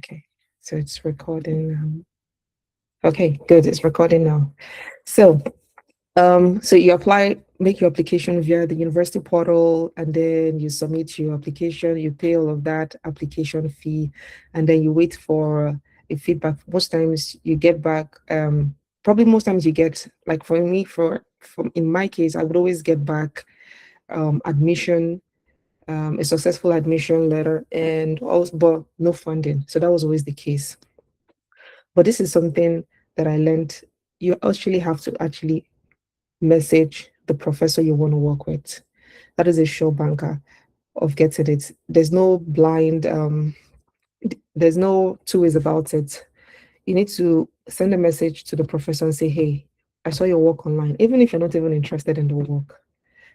Okay, so it's recording now. Okay, good. It's recording now. So, so you make your application via the university portal, and then you submit your application. You pay all of that application fee, and then you wait for a feedback. Most times you get back. Probably most times you get, like for me, in my case, I would always get back admission, a successful admission letter, and also, but no funding. So that was always the case. But this is something that I learned. You actually have to actually message the professor you want to work with. That is a sure banker of getting it. There's no two ways about it. You need to send a message to the professor and say, hey, I saw your work online, even if you're not even interested in the work.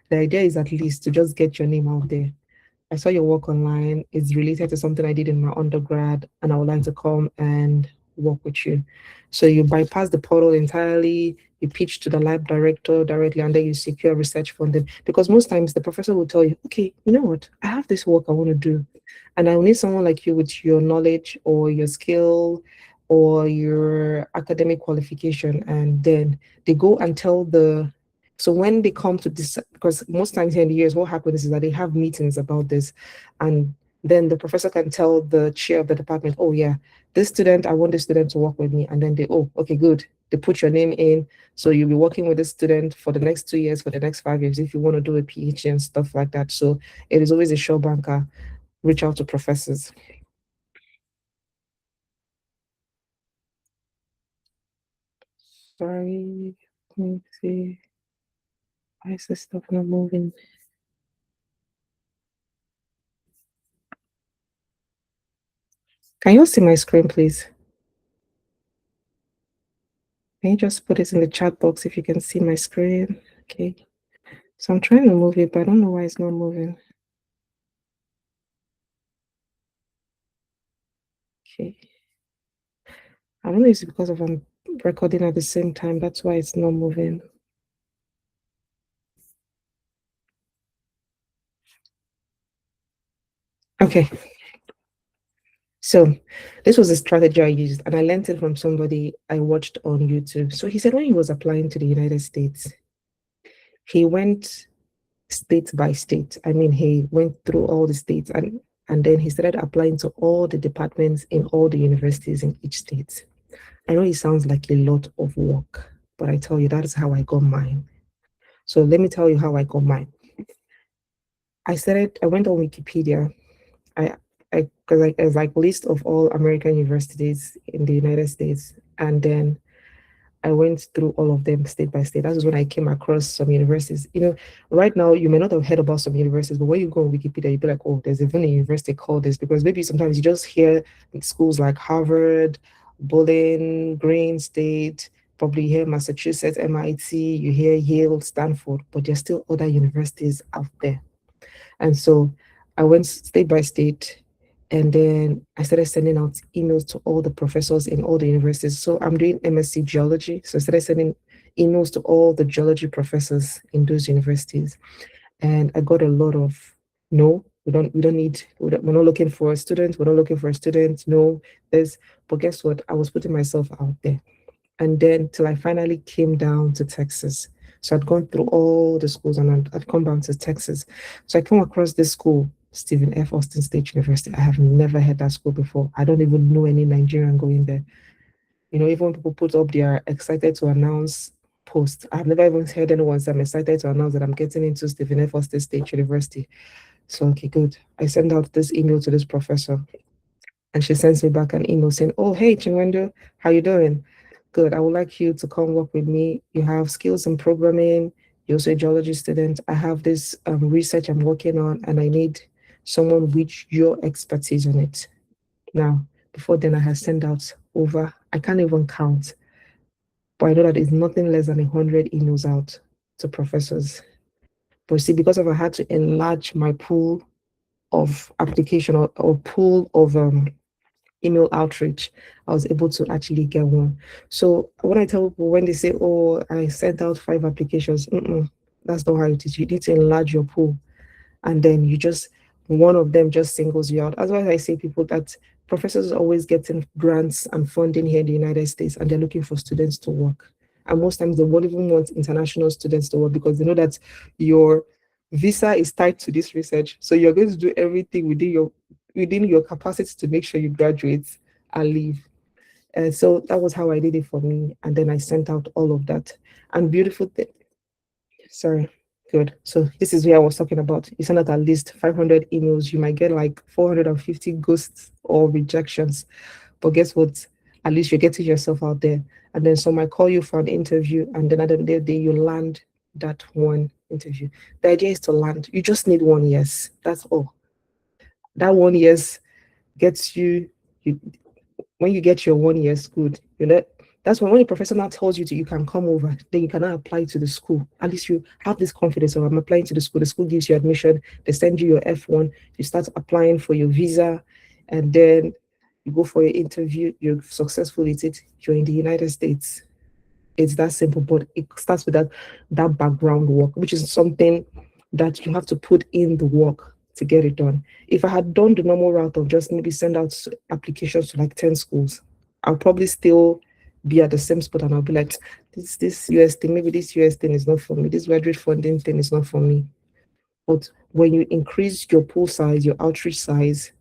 The idea is at least to just get your name out there. I saw your work online. It's related to something I did in my undergrad, and I would like to come and work with you. So you bypass the portal entirely, you pitch to the lab director directly, and then you secure research funding. Because most times the professor will tell you, okay, you know what, I have this work I want to do, and I will need someone like you with your knowledge or your skill or your academic qualification. And then they go and tell so when they come to this, because most times here in the US, what happens is that they have meetings about this, and then the professor can tell the chair of the department, oh yeah, I want this student to work with me. And then oh, okay, good. They put your name in. So you'll be working with this student for the next 2 years, for the next 5 years, if you want to do a PhD and stuff like that. So it is always a sure banker. Reach out to professors. Sorry, let me see. Why is this stuff not moving? Can you see my screen, please? Can you just put it in the chat box if you can see my screen? Okay. So I'm trying to move it, but I don't know why it's not moving. Okay. I don't know if it's because I'm recording at the same time. That's why it's not moving. Okay. So this was a strategy I used, and I learned it from somebody I watched on YouTube. So he said when he was applying to the United States, he went state by state. I mean, he went through all the states, and then he started applying to all the departments in all the universities in each state. I know it sounds like a lot of work, but I tell you, that is how I got mine. So let me tell you how I got mine. I went on Wikipedia. Because it's like list of all American universities in the United States, and then I went through all of them state by state. That was when I came across some universities. Right now you may not have heard about some universities, but when you go on Wikipedia, you'll be like, oh, there's even a university called this, because maybe sometimes you just hear schools like Harvard, Bowling Green State, probably hear Massachusetts, MIT, you hear Yale, Stanford, but there's still other universities out there. And so I went state by state, and then I started sending out emails to all the professors in all the universities. So I'm doing MSc geology. So I started sending emails to all the geology professors in those universities. And I got a lot of, no, we're not looking for a student. We're not looking for a student. No, but guess what? I was putting myself out there. And then till I finally came down to Texas. So I'd gone through all the schools, and I'd come down to Texas. So I came across this school, Stephen F. Austin State University. I have never heard that school before. I don't even know any Nigerian going there. Even when people put up their excited to announce post, I've never even heard anyone say I'm excited to announce that I'm getting into Stephen F. Austin State University. So, okay, good. I send out this email to this professor, and she sends me back an email saying, oh, hey, Chiwendu, how you doing? Good. I would like you to come work with me. You have skills in programming. You're also a geology student. I have this research I'm working on, and I need someone with your expertise on it. Now, before then, I had sent out over, I can't even count, but I know that it's nothing less than 100 emails out to professors. But see, because I had to enlarge my pool of application or pool of email outreach, I was able to actually get one. So when I tell people, when they say, oh, I sent out 5 applications, that's not how it is. You need to enlarge your pool, and then one of them just singles you out. That's why I say people that professors are always getting grants and funding here in the United States, and they're looking for students to work. And most times they won't even want international students to work because they know that your visa is tied to this research. So you're going to do everything within your capacity to make sure you graduate and leave. And so that was how I did it for me. And then I sent out all of that. And beautiful thing, sorry, good. So this is where I was talking about. You send out at least 500 emails. You might get like 450 ghosts or rejections. But guess what? At least you're getting yourself out there. And then some might call you for an interview. And then at the end of the day, you land that one interview. The idea is to land. You just need one yes. That's all. That one yes gets you when you get your 1 year school, that's when the professor now tells you to you can come over, then you cannot apply to the school. At least you have this confidence of I'm applying to the school gives you admission, they send you your F1, you start applying for your visa, and then you go for your interview, you're successful with it, you're in the United States. It's that simple, but it starts with that background work, which is something that you have to put in the work to get it done. If I had done the normal route of just maybe send out applications to like 10 schools, I'll probably still be at the same spot, and I'll be like, this US thing, maybe this US thing is not for me. This graduate funding thing is not for me. But when you increase your pool size, your outreach size,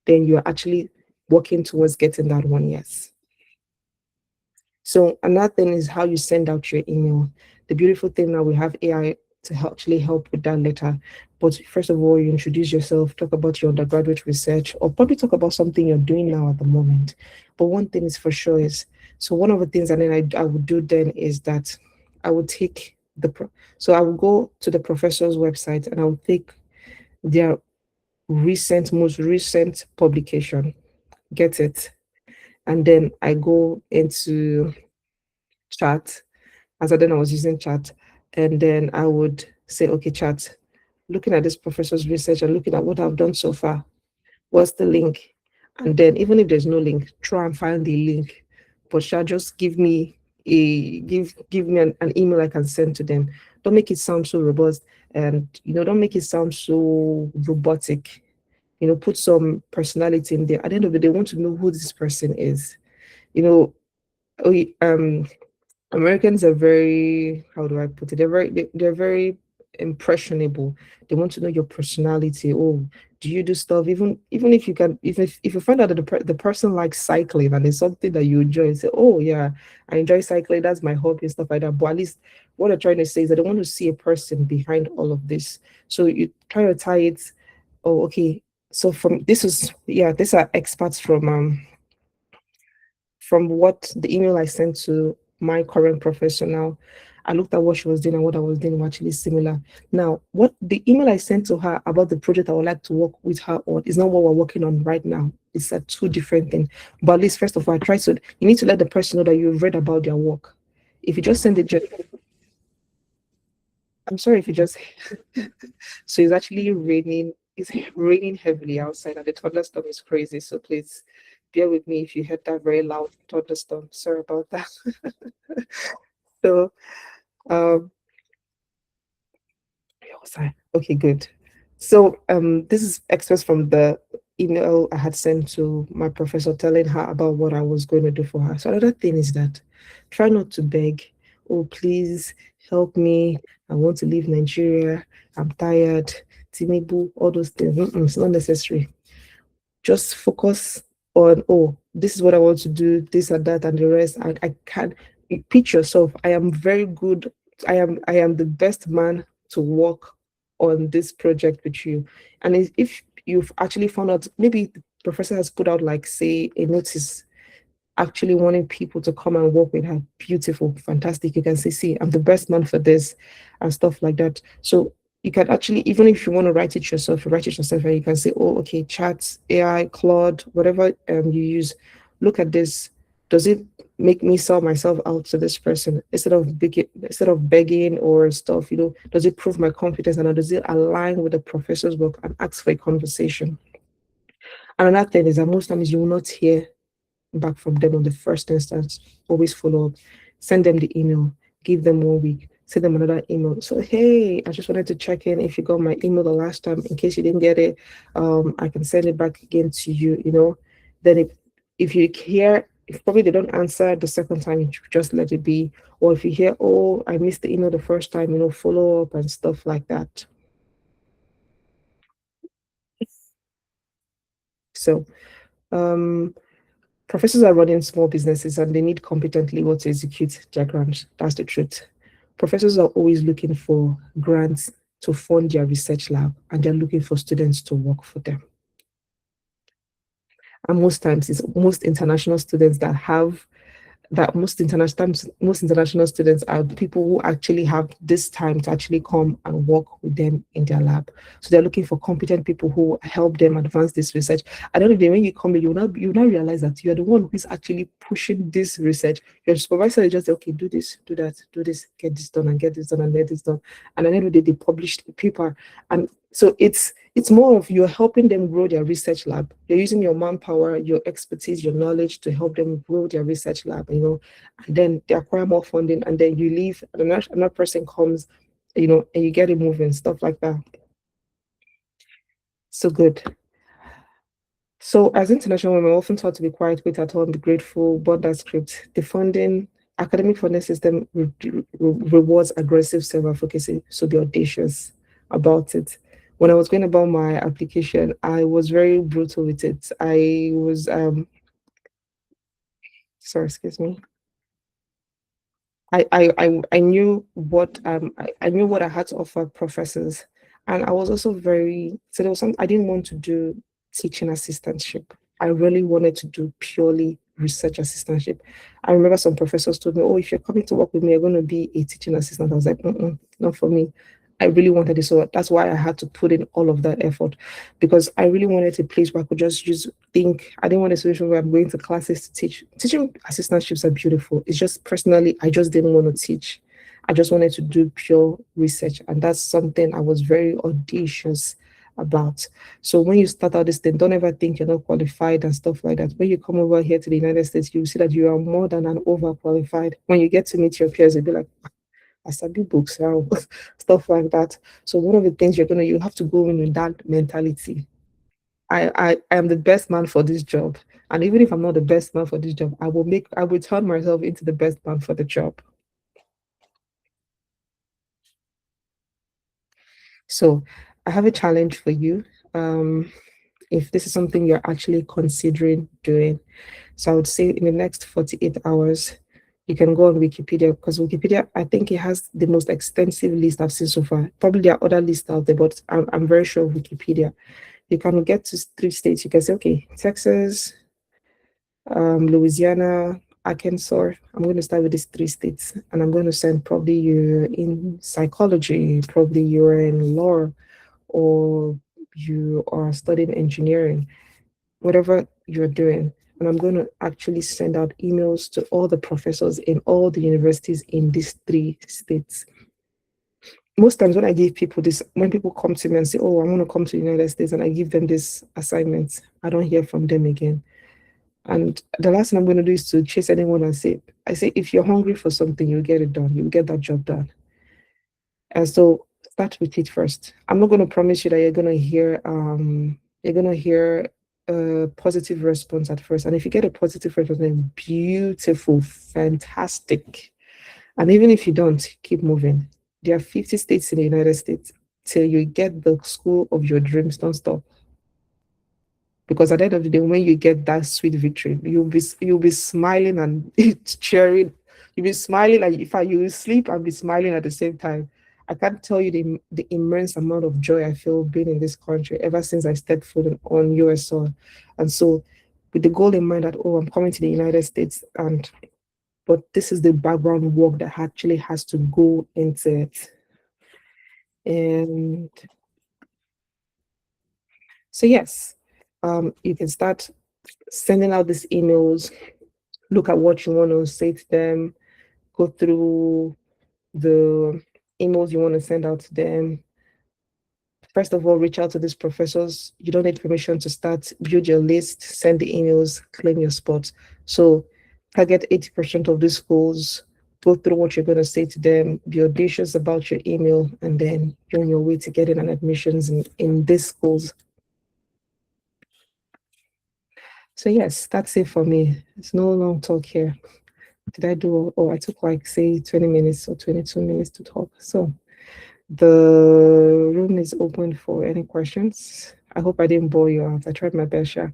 then you're actually working towards getting that one yes. So another thing is how you send out your email. The beautiful thing now, we have AI to actually help with that letter. But first of all, you introduce yourself, talk about your undergraduate research, or probably talk about something you're doing now at the moment. But one thing is for sure is, so one of the things, and then I would do then is that I would take so I would go to the professor's website and I would take their most recent publication, get it, and then I go into chat, as I then I was using chat, and then I would say, okay, chat, looking at this professor's research and looking at what I've done so far, what's the link? And then even if there's no link, try and find the link. But shall just give me an email I can send to them. Don't make it sound so robust, and don't make it sound so robotic. Put some personality in there. At the end of the day, they want to know who this person is. We Americans are very, how do I put it? They're very impressionable. They want to know your personality. Oh, do you do stuff? Even if you can, if you find out that the person likes cycling and it's something that you enjoy, and say, oh yeah, I enjoy cycling. That's my hobby and stuff like that. But at least what I'm trying to say is that I want to see a person behind all of this. So you try to tie it. Oh, okay. So these are experts from what the email I sent to my current professor now. I looked at what she was doing and what I was doing were actually similar. Now, what the email I sent to her about the project I would like to work with her on is not what we're working on right now. It's a two different things. But at least first of all, you need to let the person know that you've read about their work. If you just send it, I'm sorry if you just so it's actually raining. It's raining heavily outside, and the thunderstorm is crazy. So please bear with me if you heard that very loud thunderstorm. Sorry about that. So, um, where was I? Okay, good. So, this is expressed from the email I had sent to my professor telling her about what I was going to do for her. So another thing is that try not to beg. Oh, please help me. I want to leave Nigeria. I'm tired. Timibu, all those things. It's not necessary. Just focus on, oh, this is what I want to do, this and that, and the rest. I can pitch yourself. I am very good. I am the best man to work on this project with you. And if you've actually found out, maybe the professor has put out like say a notice actually wanting people to come and work with her. Beautiful, fantastic. You can say, see, I'm the best man for this and stuff like that. So you can actually, even if you want to write it yourself, you write it yourself and you can say, oh, okay, chat, AI, Claude, whatever you use, look at this. Does it make me sell myself out to this person instead of begging or stuff, does it prove my confidence and does it align with the professor's work, and ask for a conversation? And another thing is that most times you will not hear back from them on the first instance. Always follow up, send them the email, give them 1 week, send them another email. So, hey, I just wanted to check in if you got my email the last time. In case you didn't get it, I can send it back again to you, Then if you hear, if probably they don't answer the second time, you just let it be. Or if you hear, oh, I missed the email the first time, follow up and stuff like that. So, um, professors are running small businesses and they need competent people to execute their grants. That's the truth. Professors are always looking for grants to fund their research lab and they're looking for students to work for them. And most times it's most international students that have that most international students are people who actually have this time to actually come and work with them in their lab. So they're looking for competent people who help them advance this research. At the end of the day, when you come in, you now realize that you're the one who's actually pushing this research. Your supervisor is just okay, do this, do that, do this, get this done, and get this done, and get this done. And at the end of the day, they publish the paper, and so it's more of you're helping them grow their research lab. You're using your manpower, your expertise, your knowledge to help them grow their research lab, and then they acquire more funding, and then you leave, and another person comes, and you get it moving, stuff like that. So good. So as international women, we're often taught to be quiet, wait at home, be grateful, but that script. The funding, academic funding system rewards aggressive self-advocacy, so be audacious about it. When I was going about my application, I was very brutal with it. I was sorry, excuse me. I knew what I knew what I had to offer professors, and I was also very so there was some I didn't want to do teaching assistantship. I really wanted to do purely research assistantship. I remember some professors told me, "Oh, if you're coming to work with me, you're going to be a teaching assistant." I was like, "Not for me." I really wanted it, so that's why I had to put in all of that effort because I really wanted a place where I could just use think. I didn't want a situation where I'm going to classes to teach. Teaching assistantships are beautiful. It's just personally, I just didn't want to teach. I just wanted to do pure research. And that's something I was very audacious about. So when you start out this thing, don't ever think you're not qualified and stuff like that. When you come over here to the United States, you see that you are more than an overqualified. When you get to meet your peers, you'll be like, I study books now, stuff like that. So one of the things you have to go in with that mentality. I am the best man for this job. And even if I'm not the best man for this job, I will turn myself into the best man for the job. So I have a challenge for you. If this is something you're actually considering doing. So I would say in the next 48 hours, you can go on Wikipedia because Wikipedia, I think it has the most extensive list I've seen so far. Probably there are other lists out there, but I'm very sure of Wikipedia. You can get to 3 states. You can say, okay, Texas, Louisiana, Arkansas. I'm going to start with these 3 states, and I'm going to send probably you're in psychology, probably you're in law, or you are studying engineering, whatever you're doing. And I'm going to actually send out emails to all the professors in all the universities in these 3 states. Most times when I give people this, when people come to me and say, oh, I want to come to the United States, and I give them this assignment, I don't hear from them again. And the last thing I'm going to do is to chase anyone and I say, if you're hungry for something, you'll get it done. You'll get that job done. And so start with it first. I'm not going to promise you that you're going to hear a positive response at first. And if you get a positive response, then beautiful, fantastic. And even if you don't, keep moving. There are 50 states in the United States. Till you get the school of your dreams, don't stop. Because at the end of the day, when you get that sweet victory, you'll be smiling and cheering. You'll be smiling, like if you will sleep and be smiling at the same time. I can't tell you the immense amount of joy I feel being in this country ever since I stepped foot on US soil. And so with the goal in mind that, oh, I'm coming to the United States, but this is the background work that actually has to go into it. And so yes, you can start sending out these emails, look at what you want to say to them, go through the emails you want to send out to them. First of all, reach out to these professors. You don't need permission to start, build your list, send the emails, claim your spot. So target 80% of these schools, go through what you're going to say to them, be audacious about your email, and then you're on your way to getting an admissions in these schools. So yes, that's it for me. There's no long talk here. Did I do? Oh, I took like say 20 minutes or 22 minutes to talk. So the room is open for any questions. I hope I didn't bore you out. I tried my best, yeah.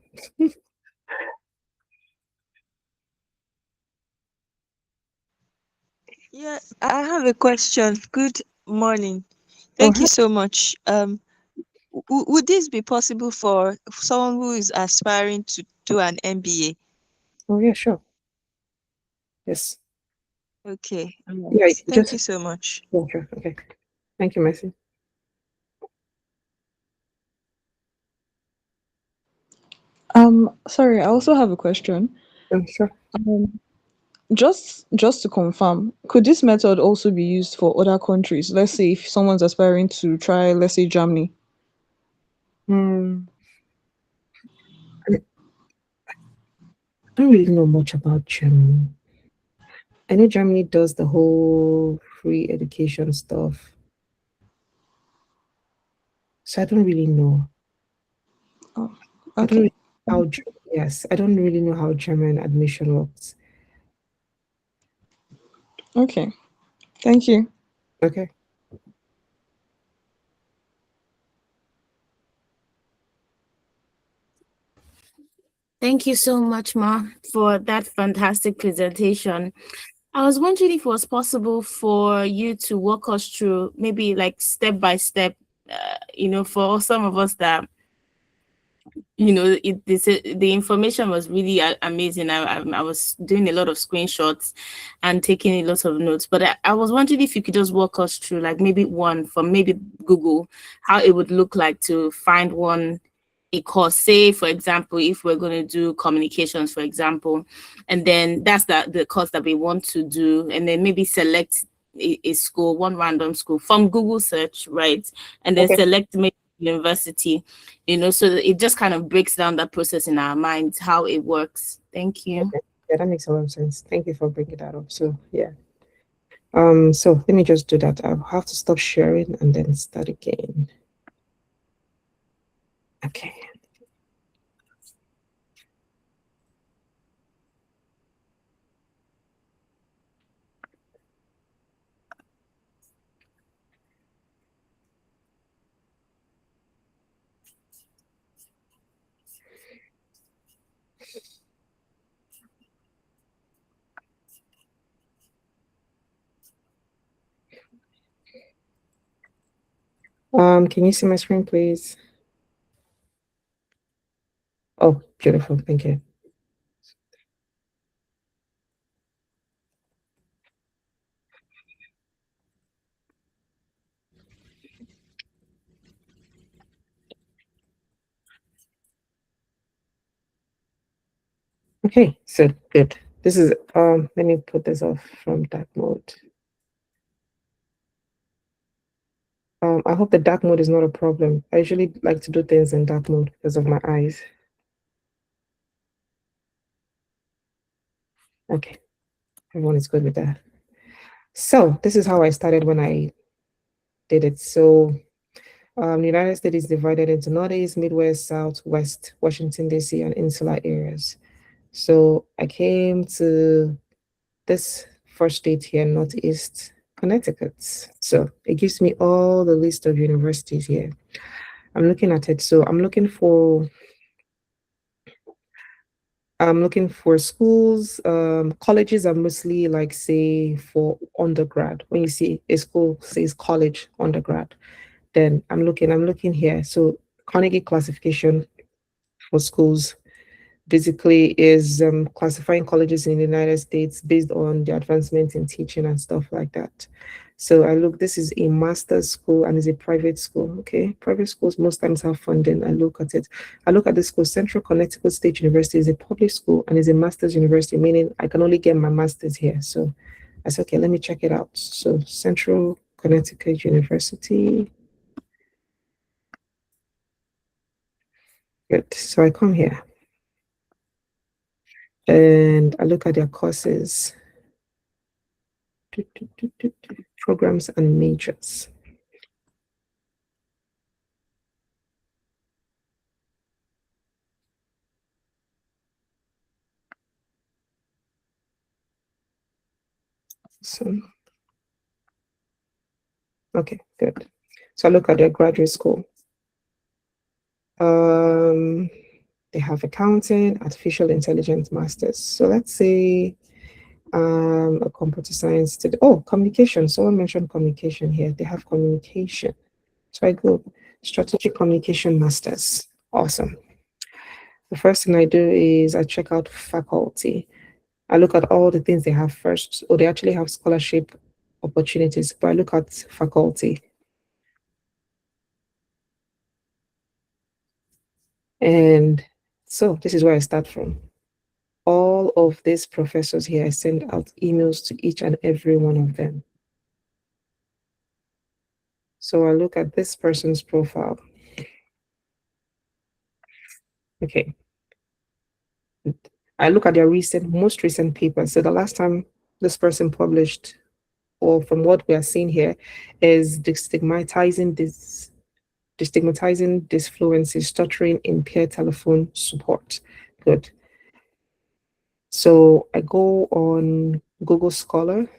Yeah, I have a question. Good morning. Oh, Thank you so much. Would this be possible for someone who is aspiring to do an MBA? oh yeah, sure. Yes. Okay, all Yeah, right. Thank just you so much. yeah, sure. Okay. Thank you, Messi. Sorry, I also have a question. Sure. Um, just to confirm, could this method also be used for other countries? Let's say if someone's aspiring to try, let's say Germany. Hmm. I don't really know much about Germany. I know Germany does the whole free education stuff, so I don't really know. Oh, I don't really okay. know how. Yes, I don't really know how German admission works. Okay. Thank you. Okay. Thank you so much, Ma, for that fantastic presentation. I was wondering if it was possible for you to walk us through, maybe like step by step, for some of us that, the information was really amazing. I was doing a lot of screenshots and taking a lot of notes, but I was wondering if you could just walk us through, like maybe one from maybe Google, how it would look like to find one a course. Say for example, if we're going to do communications, for example, and then that's the course that we want to do, and then maybe select a school, one random school from Google search, right? And then Okay. select maybe university, so that it just kind of breaks down that process in our minds, how it works. Thank you. Okay. Yeah, that makes a lot of sense. Thank you for bringing that up. So yeah. So let me just do that. I'll have to stop sharing and then start again. Okay. Can you see my screen, please? Oh, beautiful. Thank you. Okay, so good. This is let me put this off from dark mode. I hope the dark mode is not a problem. I usually like to do things in dark mode because of my eyes. Okay, everyone is good with that. So this is how I started when I did it. So the United States is divided into Northeast, Midwest, South, West, Washington, D.C., and insular areas. So I came to this first state here, Northeast Connecticut. So it gives me all the list of universities here. I'm looking at it. So I'm looking for schools. Colleges are mostly like say for undergrad. When you see a school says college undergrad, then I'm looking here. So Carnegie classification for schools basically is classifying colleges in the United States based on the advancement in teaching and stuff like that. So I look, this is a master's school and is a private school. Okay. Private schools most times have funding. I look at it. I look at the school. Central Connecticut State University is a public school and is a master's university, meaning I can only get my master's here. So I said, okay, let me check it out. So Central Connecticut University. Good. So I come here and I look at their courses, programs and majors. So, okay, good. So I look at their graduate school. They have accounting, artificial intelligence masters. So let's say a computer science student. Oh, communication. Someone mentioned communication here. They have communication. So I go strategic communication masters. Awesome. The first thing I do is I check out faculty. I look at all the things they have first. Or they actually have scholarship opportunities, but I look at faculty. And so this is where I start from. All of these professors here, I send out emails to each and every one of them. So I look at this person's profile. Okay. I look at their most recent papers. So the last time this person published, or from what we are seeing here, is destigmatizing dysfluency, stuttering in peer telephone support. Good. So I go on Google Scholar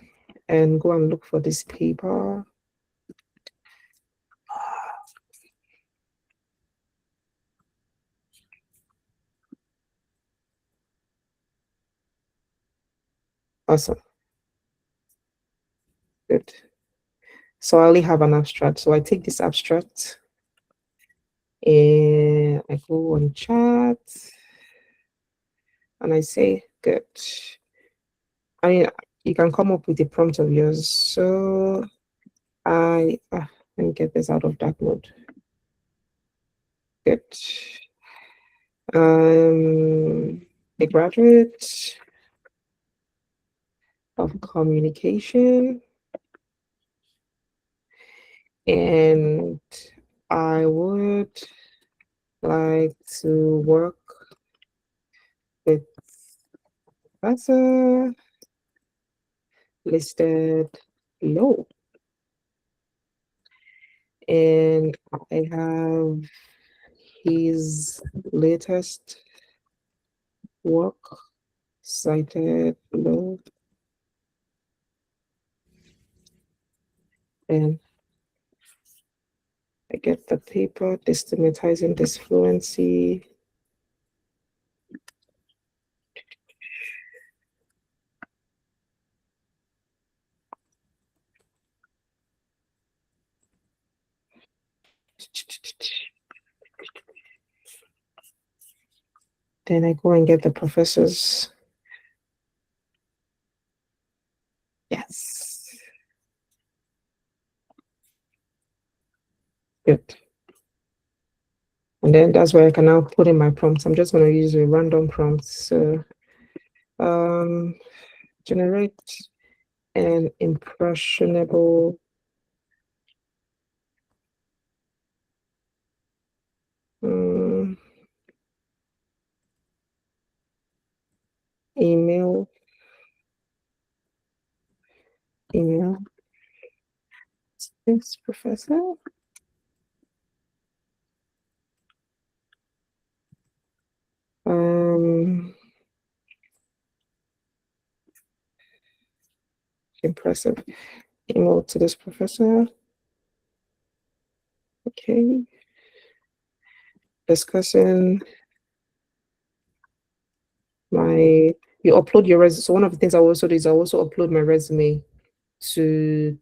and go and look for this paper. Awesome. Good. So I only have an abstract. So I take this abstract and I go on chat and I say, good. I mean, you can come up with a prompt of yours. So let me get this out of dark mode. Good. A graduate of communication, and I would like to work with professor listed below. And I have his latest work cited below. And I get the paper, Destigmatizing Dysfluency. Then I go and get the professors. Yes. Good. And then that's where I can now put in my prompts. I'm just going to use a random prompt. So generate an impressionable email. Thanks, Professor. Impressive email to this professor. Okay. Discussing you upload your resume. So one of the things I also do is I also upload my resume to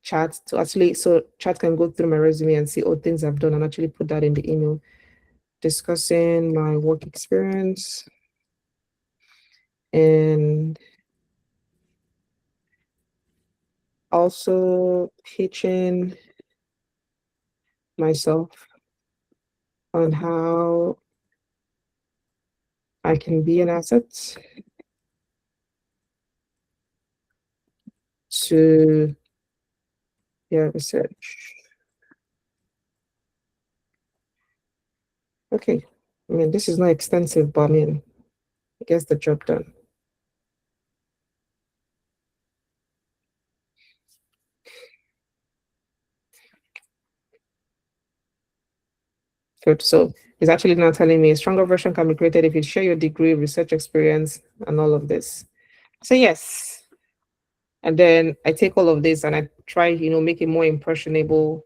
chat so chat can go through my resume and see all things I've done and actually put that in the email. Discussing my work experience and also pitching myself on how I can be an asset to their research. Okay, I mean, this is not extensive, but I mean, it gets the job done. Good. So it's actually now telling me a stronger version can be created if you share your degree, research experience, and all of this. So yes, And then I take all of this and I try, make it more impressionable,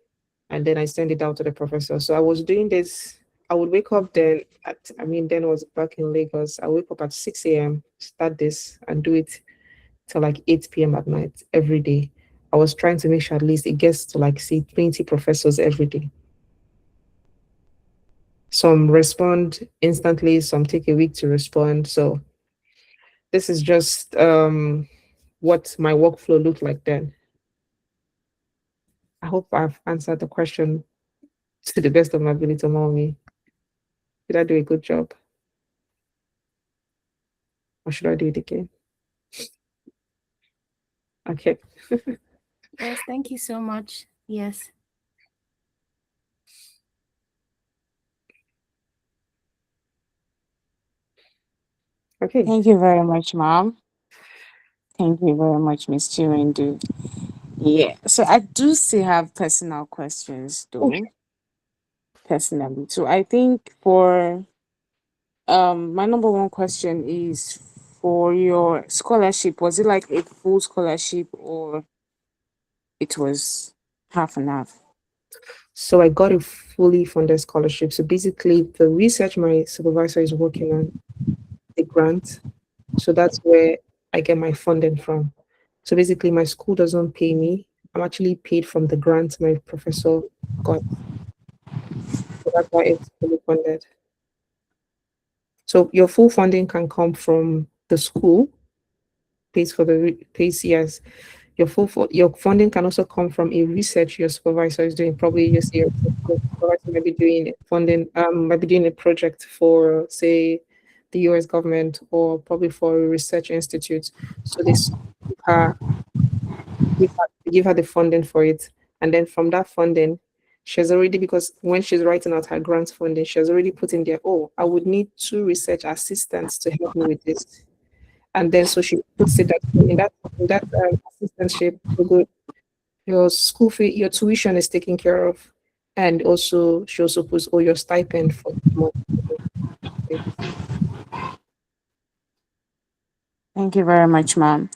and then I send it out to the professor. So I was doing this. I would wake up then then I was back in Lagos. I wake up at 6 a.m., start this and do it till like 8 p.m. at night every day. I was trying to make sure at least it gets to like, say, 20 professors every day. Some respond instantly, some take a week to respond. So this is just what my workflow looked like then. I hope I've answered the question to the best of my ability, mommy. Did I do a good job? Or should I do it again? Okay. Yes, thank you so much. Yes. Okay. Thank you very much, Mom. Thank you very much, Miss Chiwendu. Yeah. So I do still have personal questions though, personally. So I think for my number one question is for your scholarship, was it like a full scholarship or it was half and half? So I got a fully funded scholarship. So basically, the research my supervisor is working on, the grant. So that's where I get my funding from. So basically, my school doesn't pay me. I'm actually paid from the grant my professor got. So that's why it's fully funded. So your full funding can come from the school, pays for the pays, yes. Your funding can also come from a research your supervisor is doing. Probably your supervisor might be doing funding, might be doing a project for, say, the US government, or probably for a research institute. So give her, give her the funding for it. And then from that funding, she's already, because when she's writing out her grant funding, she has already put in there, oh, I would need 2 research assistants to help me with this. And then so she puts it that in that assistantship, so good, your school fee, your tuition is taken care of, and also she also puts all your stipend for the month. Thank you very much, ma'am.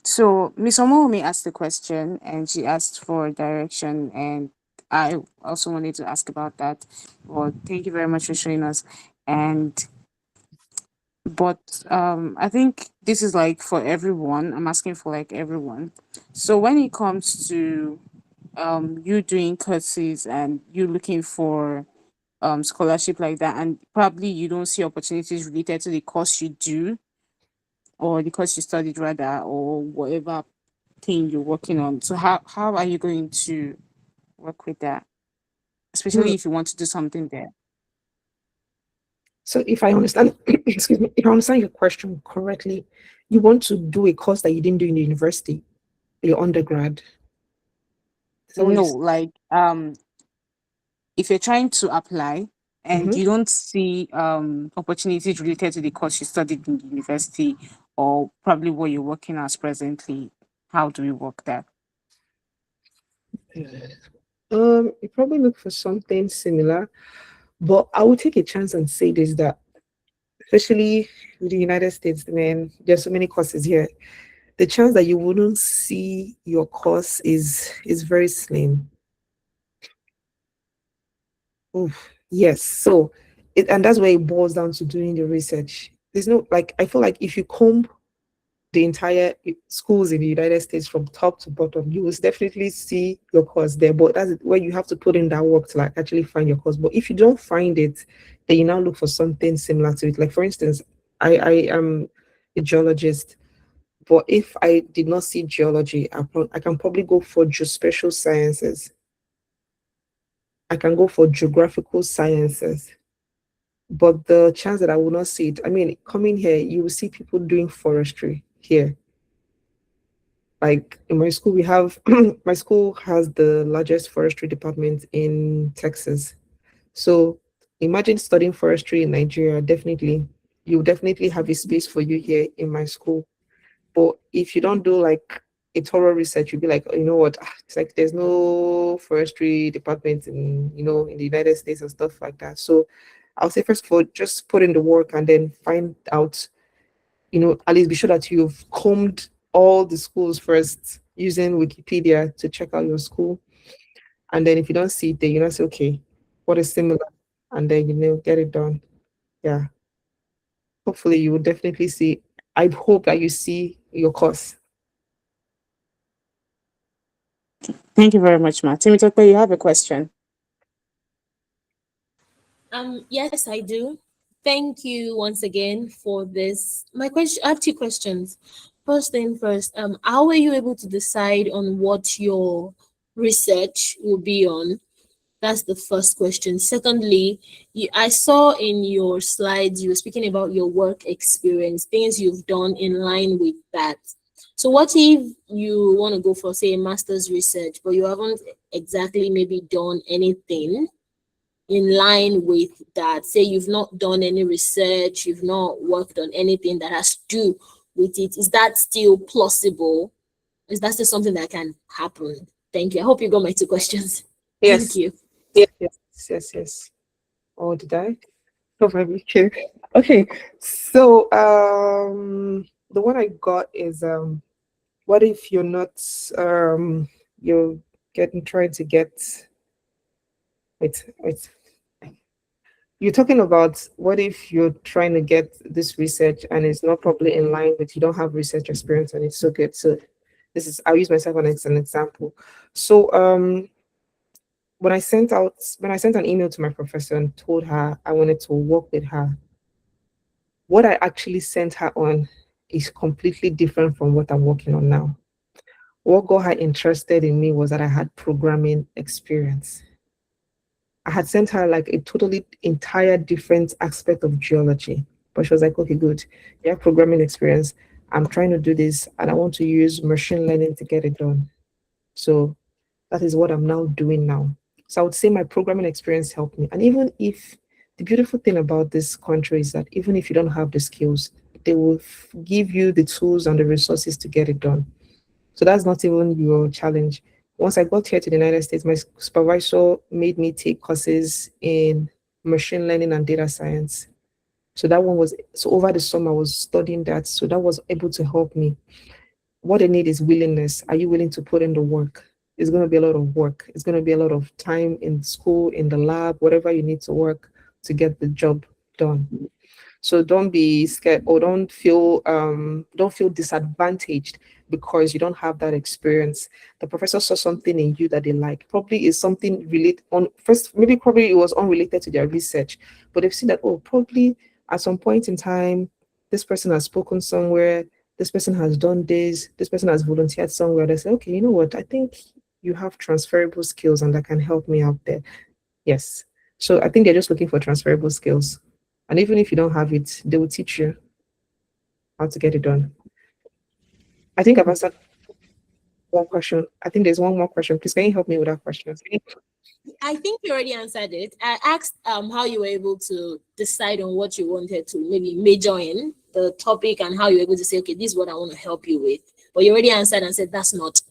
So Miss Omomi asked the question and she asked for direction, and I also wanted to ask about that. Well, thank you very much for showing us. And but I think this is like for everyone. I'm asking for like everyone. So when it comes to you doing courses and you looking for scholarship like that, and probably you don't see opportunities related to the course you do or the course you studied rather, or whatever thing you're working on. So how are you going to work with that? Especially Hmm. if you want to do something there. So if I understand, excuse me, if I understand your question correctly, you want to do a course that you didn't do in the university, your undergrad. Is that what you No, said? like if you're trying to apply and Mhm. you don't see opportunities related to the course you studied in the university or probably what you're working as presently, how do we work that? You probably look for something similar, but I would take a chance and say this, that especially with the United States, man, there's so many courses here. The chance that you wouldn't see your course is very slim. Oof, yes. So and that's where it boils down to doing the research. There's no, like, I feel like if you comb the entire schools in the United States from top to bottom, you will definitely see your course there. But that's where you have to put in that work to like actually find your course. But if you don't find it, then you now look for something similar to it. Like for instance, I am a geologist, but if I did not see geology, I can probably go for geospatial sciences. I can go for geographical sciences. But the chance that I will not see it, I mean, coming here, you will see people doing forestry here. Like in my school, we have my school has the largest forestry department in Texas. So imagine studying forestry in Nigeria. Definitely, you definitely have a space for you here in my school. But if you don't do like a thorough research, you'll be like, oh, you know what? It's like there's no forestry department in the United States and stuff like that. So I'll say first of all, just put in the work and then find out, at least be sure that you've combed all the schools first using Wikipedia to check out your school. And then if you don't see it there, you know, say, okay, what is similar? And then, get it done. Yeah. Hopefully you will definitely see. I hope that you see your course. Thank you very much, Ma. Timitope, you have a question. Yes, I do. Thank you once again for this. My question, I have two questions. First thing first, how were you able to decide on what your research will be on? That's the first question. Secondly, I saw in your slides you were speaking about your work experience, things you've done in line with that. So what if you want to go for, say, a master's research, but you haven't exactly maybe done anything in line with that? Say you've not done any research, you've not worked on anything that has to do with it. Is that still plausible? Is that still something that can happen? Thank you. I hope you got my two questions. Thank Yes. you. Yes. Oh, did I? Oh, okay. Okay. So the one I got is what if you're not you're trying to get wait. You're talking about what if you're trying to get this research and it's not properly in line with, you don't have research experience and it's so good. So this is, I'll use myself as an example. So when I sent an email to my professor and told her I wanted to work with her, what I actually sent her on is completely different from what I'm working on now. What got her interested in me was that I had programming experience. I had sent her like a totally entire different aspect of geology, but she was like, okay, good. You have programming experience. I'm trying to do this and I want to use machine learning to get it done. So that is what I'm now doing now. So I would say my programming experience helped me. And even if the beautiful thing about this country is that even if you don't have the skills, they will give you the tools and the resources to get it done. So that's not even your challenge. Once I got here to the United States, my supervisor made me take courses in machine learning and data science. So that one was, so over the summer I was studying that. So that was able to help me. What they need is willingness. Are you willing to put in the work? It's going to be a lot of work. It's going to be a lot of time in school, in the lab, whatever you need to work to get the job done. So don't be scared or don't feel disadvantaged because you don't have that experience. The professor saw something in you that they like. Probably is something related on first, maybe probably it was unrelated to their research, but they've seen that, oh, probably at some point in time, this person has spoken somewhere, this person has done this person has volunteered somewhere. They say, okay, you know what? I think you have transferable skills and that can help me out there. Yes. So I think they're just looking for transferable skills. And even if you don't have it, they will teach you how to get it done. I think I've answered one question. I think there's one more question. Please, can you help me with that question? I think you already answered it. I asked how you were able to decide on what you wanted to maybe major in the topic and how you were able to say, okay, this is what I want to help you with. But you already answered and said that's not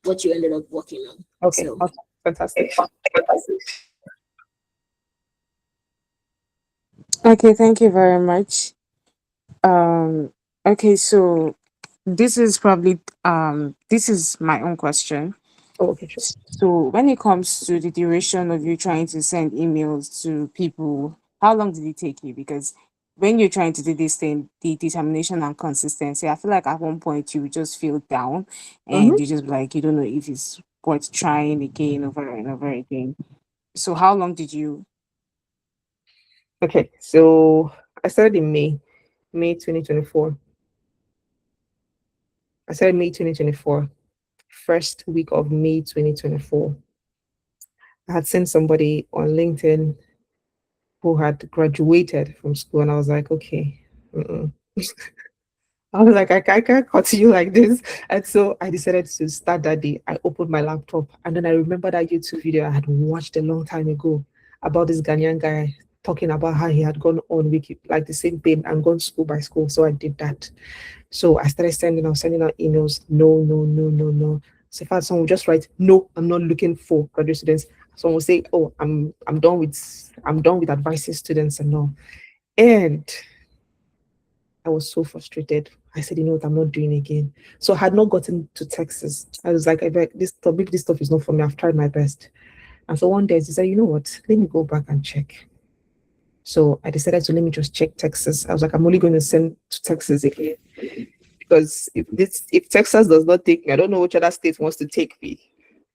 what you ended up working on. Okay, So, awesome. Fantastic. Okay, thank you very much. Okay, so this is probably this is my own question. Oh, okay, sure. So when it comes to the duration of you trying to send emails to people, how long did it take you? Because when you're trying to do this thing, the determination and consistency, I feel like at one point you just feel down and you just be like, you don't know if it's worth trying again over and over again. So how long did you? Okay, so I started in May 2024. I started May 2024, first week of May 2024. I had sent somebody on LinkedIn who had graduated from school, and I was like, okay. I was like, I can't continue like this. And so I decided to start that day. I opened my laptop and then I remember that YouTube video I had watched a long time ago about this Ghanaian guy talking about how he had gone on wiki, like the same thing, and gone school by school. So I did that. So I started sending out emails. No. So in fact, someone would just write, no, I'm not looking for graduate students. Someone would say, oh, I'm done with advising students and all. And I was so frustrated. I said, you know what, I'm not doing again. So I had not gotten to Texas. I was like, I beg, maybe this stuff is not for me. I've tried my best. And so one day I said, you know what, let me go back and check. So I decided to let me just check Texas. I was like, I'm only going to send to Texas again. Because if Texas does not take me, I don't know which other state wants to take me.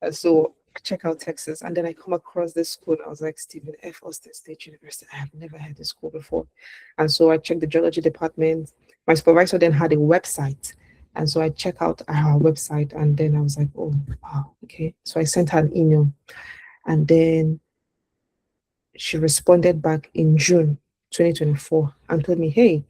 And so I check out Texas, and then I come across this school. And I was like, Stephen F. Austin State University. I have never heard this school before. And so I checked the geology department. My supervisor then had a website. And so I check out our website, and then I was like, oh, wow, okay. So I sent her an email, and then she responded back in June 2024 and told me, hey,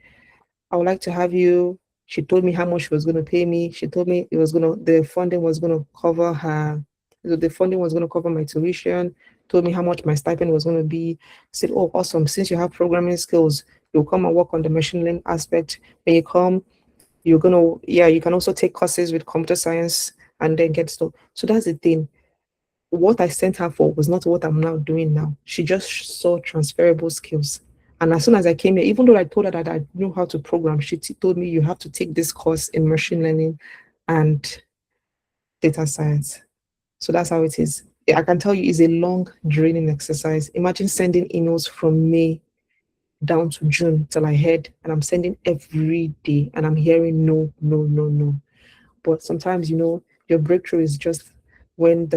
I would like to have you. She told me how much she was going to pay me. She told me the funding was going to cover the funding was going to cover my tuition, told me how much my stipend was going to be. Said, oh, awesome. Since you have programming skills, you'll come and work on the machine learning aspect. When you come, you can also take courses with computer science and then get stuff. So that's the thing. What I sent her for was not what I'm now doing now. She just saw transferable skills. And as soon as I came here, even though I told her that I knew how to program, she told me you have to take this course in machine learning and data science. So that's how it is. I can tell you it's a long, draining exercise. Imagine sending emails from May down to June till I heard, and I'm sending every day, and I'm hearing no, no, no, no. But sometimes, your breakthrough is just when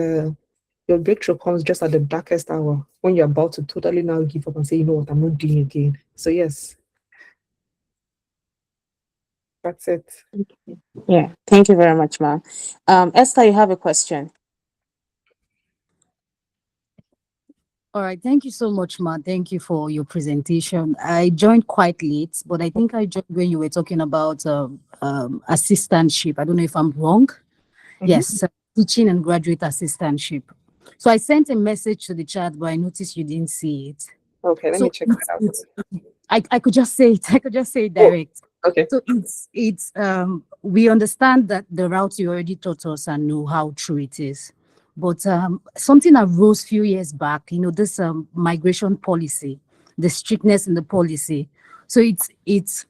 your breakthrough comes just at the darkest hour, when you're about to totally now give up and say, you know what, I'm not doing again. So yes, that's it. Yeah, thank you very much, ma'am. Esther, you have a question. All right, thank you so much, Ma. Thank you for your presentation. I joined quite late, but I think I joined when you were talking about assistantship. I don't know if I'm wrong. Yes, teaching and graduate assistantship. So I sent a message to the chat, but I noticed you didn't see it. Okay, let me check that out. I could just say it. I could just say it direct. Okay. So it's we understand that the route you already taught us and know how true it is. But something arose a few years back, this migration policy, the strictness in the policy. So it's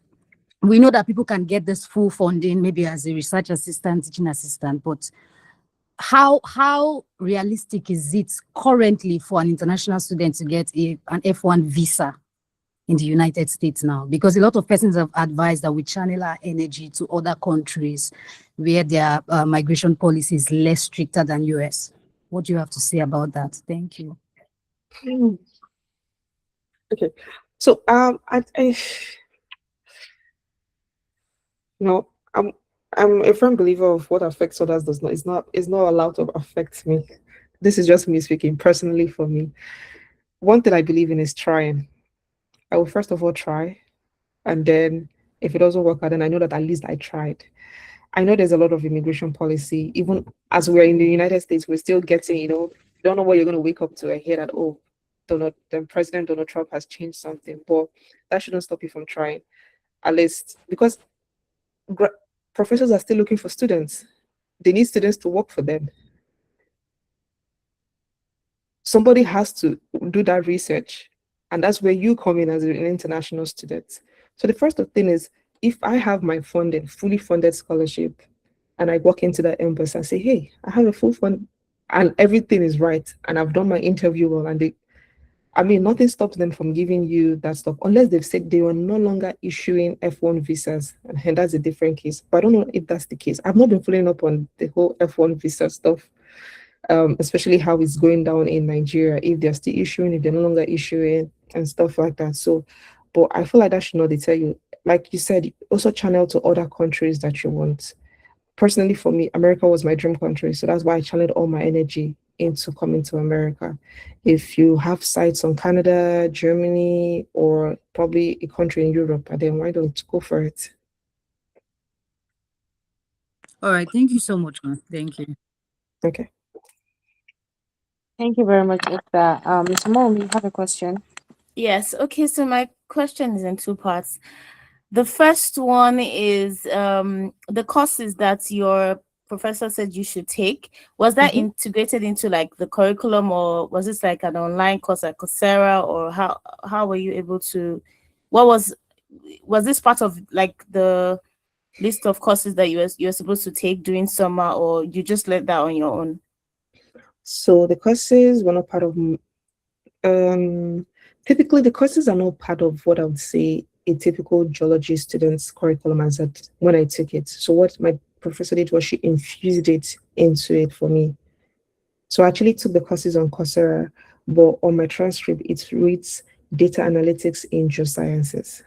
we know that people can get this full funding, maybe as a research assistant, teaching assistant, but how realistic is it currently for an international student to get an F1 visa in the United States now? Because a lot of persons have advised that we channel our energy to other countries where their migration policy is less stricter than US. What do you have to say about that? Thank you. Okay. So I'm a firm believer of what affects others is not allowed to affect me. This is just me speaking personally for me. One thing I believe in is trying. I will first of all try, and then if it doesn't work out, then I know that at least I tried. I know there's a lot of immigration policy. Even as we're in the United States, we're still getting, you don't know what you're going to wake up to and hear that, oh, President Donald Trump has changed something. But that shouldn't stop you from trying, at least, because professors are still looking for students. They need students to work for them. Somebody has to do that research, and that's where you come in as an international student. So the first thing is, if I have my fully funded scholarship, and I walk into the embassy and say, hey, I have a full fund, and everything is right, and I've done my interview well, and nothing stops them from giving you that stuff, unless they've said they were no longer issuing F1 visas, and that's a different case. But I don't know if that's the case. I've not been following up on the whole F1 visa stuff, especially how it's going down in Nigeria, if they're still issuing, if they're no longer issuing, and stuff like that. So, but I feel like that should not deter you. Like you said, also channel to other countries that you want. Personally, for me, America was my dream country, so that's why I channeled all my energy into coming to America. If you have sites on Canada, Germany, or probably a country in Europe, then why don't go for it? All right, thank you so much, man. Thank you. Okay. Thank you very much, Esther. Mr. Mom, you have a question? Yes. Okay. So my question is in two parts. The first one is the courses that your professor said you should take. Was that integrated into like the curriculum, or was this like an online course at Coursera, or how were you able to? What was was this part of like the list of courses that you're supposed to take during summer, or you just let that on your own? So the courses were not part of typically the courses are not part of what I would say a typical geology student's curriculum as at when I took it. So what my professor did was she infused it into it for me. So I actually took the courses on Coursera, but on my transcript it reads data analytics in geosciences.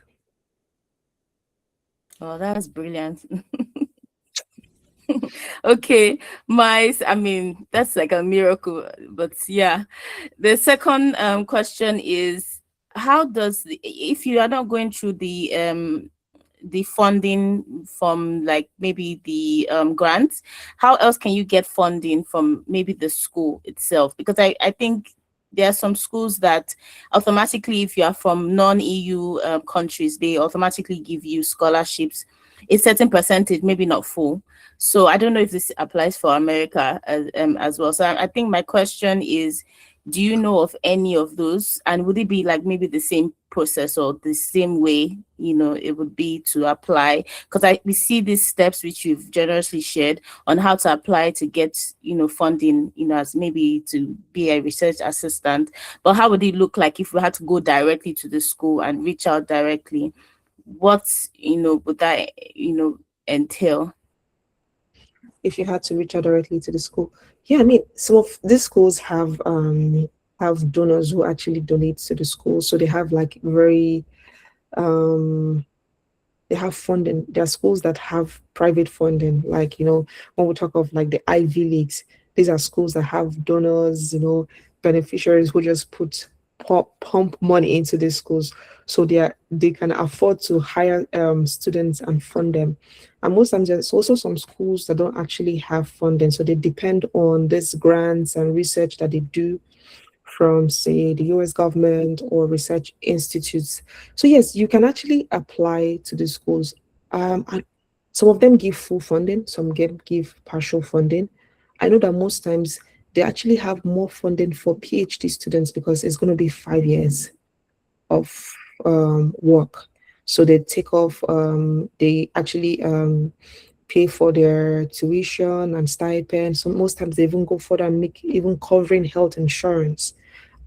Oh, that's brilliant. Okay, I mean, that's like a miracle, but yeah. The second question is, how does if you are not going through the funding from like maybe the grants, how else can you get funding from maybe the school itself? Because I think there are some schools that automatically, if you are from non-EU countries, they automatically give you scholarships, a certain percentage, maybe not full. So I don't know if this applies for America as well. So I think my question is, do you know of any of those? And would it be like maybe the same process or the same way, it would be to apply? Because we see these steps which you've generously shared on how to apply to get, funding, as maybe to be a research assistant. But how would it look like if we had to go directly to the school and reach out directly? What, would that, entail? If you had to reach out directly to the school. Yeah, I mean, some of these schools have donors who actually donate to the school. So they have like very they have funding. There are schools that have private funding, like when we talk of like the Ivy Leagues, these are schools that have donors, beneficiaries who just pump money into these schools, so they can afford to hire students and fund them. And most times there's also some schools that don't actually have funding, so they depend on these grants and research that they do from, say, the US government or research institutes. So yes, you can actually apply to the schools. And some of them give full funding, some give partial funding. I know that most times they actually have more funding for PhD students because it's going to be 5 years of work. So they take off, they actually pay for their tuition and stipend. So most times they even go further and make even covering health insurance.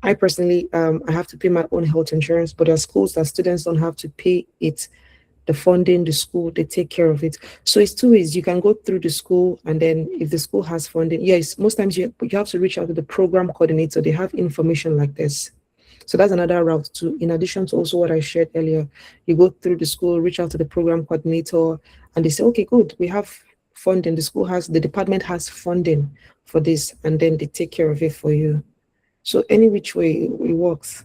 I personally, I have to pay my own health insurance, but there are schools that students don't have to pay it. The funding, the school, they take care of it. So it's two ways. You can go through the school, and then if the school has funding, yes, most times you have to reach out to the program coordinator. They have information like this. So that's another route too. In addition to also what I shared earlier, you go through the school, reach out to the program coordinator, and they say, okay, good, we have funding. The department has funding for this, and then they take care of it for you. So any which way it works.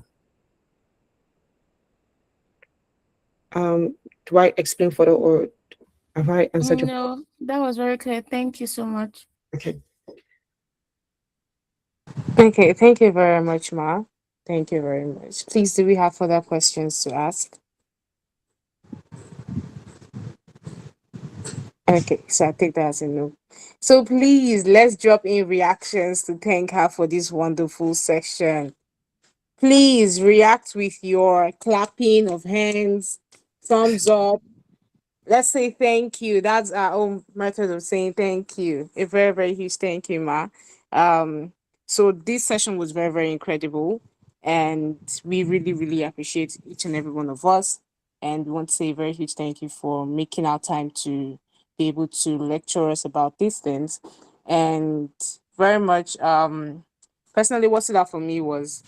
Do I explain further, or have I answered your? No, that was very clear. Thank you so much. Okay. Okay, thank you very much, Ma. Thank you very much. Please, do we have further questions to ask? Okay, so I take that as a no. So please, let's drop in reactions to thank her for this wonderful session. Please react with your clapping of hands, thumbs up. Let's say thank you. That's our own method of saying thank you. A very, very huge thank you, Ma. So this session was very, very incredible. And we really, really appreciate each and every one of us. And we want to say a very huge thank you for making our time to be able to lecture us about these things. And very much personally what stood out for me was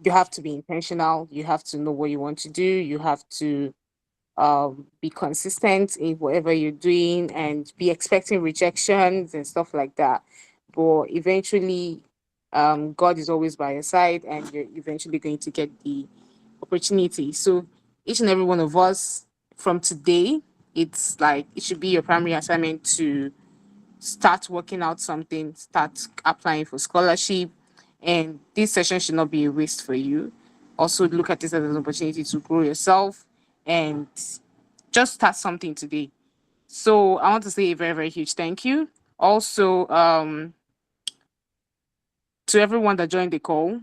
you have to be intentional, you have to know what you want to do, you have to be consistent in whatever you're doing and be expecting rejections and stuff like that. But eventually, God is always by your side and you're eventually going to get the opportunity. So each and every one of us from today, it's like it should be your primary assignment to start working out something, start applying for scholarship. And this session should not be a waste for you. Also look at this as an opportunity to grow yourself and just start something today. So I want to say a very, very huge thank you. Also, to everyone that joined the call,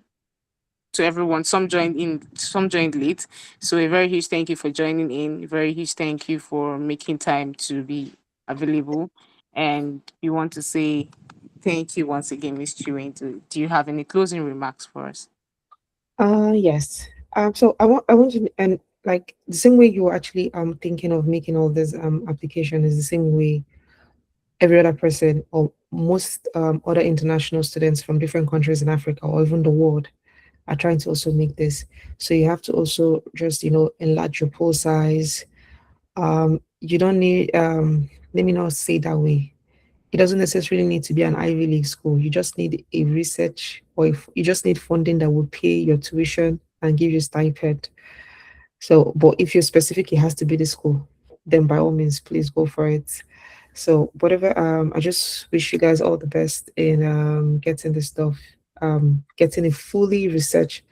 to everyone. Some joined in, some joined late. So a very huge thank you for joining in. A very huge thank you for making time to be available. And we want to say thank you once again, Miss Chiwendu. Do you have any closing remarks for us? Yes. So I want to, and like the same way you were actually thinking of making all this application is the same way every other person or most other international students from different countries in Africa or even the world are trying to also make this. So you have to also just enlarge your poll size. You don't need let me not say that way. It doesn't necessarily need to be an Ivy League school. You just need a research, or if you just need funding that will pay your tuition and give you stipend. So, but if you're specific, it has to be the school, then by all means, please go for it. So, whatever, I just wish you guys all the best in getting this stuff, getting a fully research,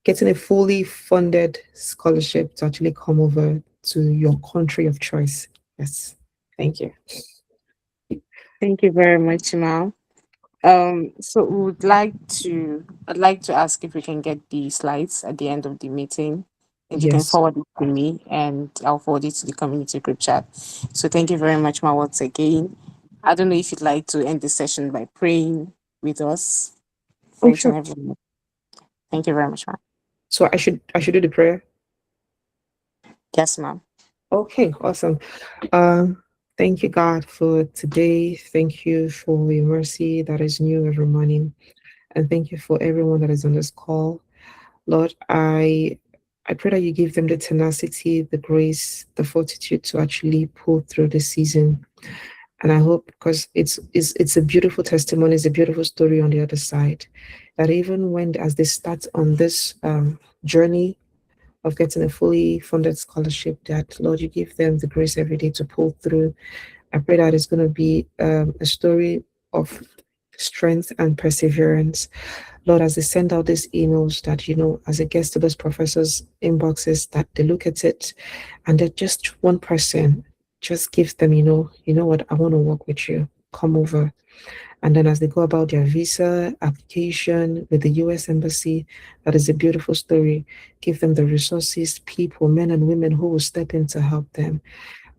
getting a fully funded scholarship to actually come over to your country of choice. Yes. Thank you. Thank you very much, ma'am. So I'd like to ask if we can get the slides at the end of the meeting, and you can Yes. forward it to me, and I'll forward it to the community group chat. So thank you very much, ma'am, once again. I don't know if you'd like to end the session by praying with us for Oh, each and sure. everyone. Thank you very much, ma'am. So I should do the prayer. Yes, ma'am. Okay, awesome. Thank you, God, for today. Thank you for your mercy that is new every morning. And thank you for everyone that is on this call. Lord, I pray that you give them the tenacity, the grace, the fortitude to actually pull through the season. And I hope, because it's a beautiful testimony, it's a beautiful story on the other side. That even when as they start on this journey of getting a fully funded scholarship, that Lord, you give them the grace every day to pull through. I pray that it's going to be a story of strength and perseverance. Lord, as they send out these emails, that, as it gets to those professors' inboxes, that they look at it and that just one person just gives them, what, I want to work with you. Come over. And then as they go about their visa application with the US Embassy, that is a beautiful story. Give them the resources, people, men and women who will step in to help them.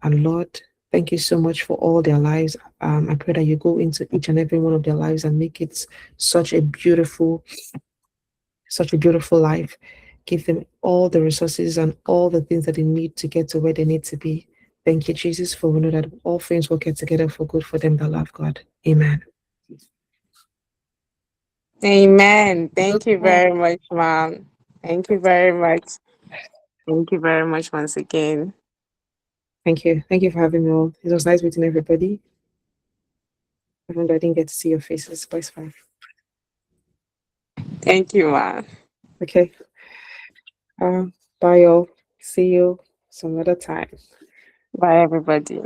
And Lord, thank you so much for all their lives. I pray that you go into each and every one of their lives and make it such a beautiful life. Give them all the resources and all the things that they need to get to where they need to be. Thank you, Jesus, for we know that all things will get together for good for them that love God. Amen. Amen. Thank you Amen. very much, ma'am. Thank you very much. Thank you very much once again. Thank you. Thank you for having me all. It was nice meeting everybody. Even though I didn't get to see your faces, but it's fine. Thank you, ma'am. Okay. Bye, y'all. See you some other time. Bye, everybody.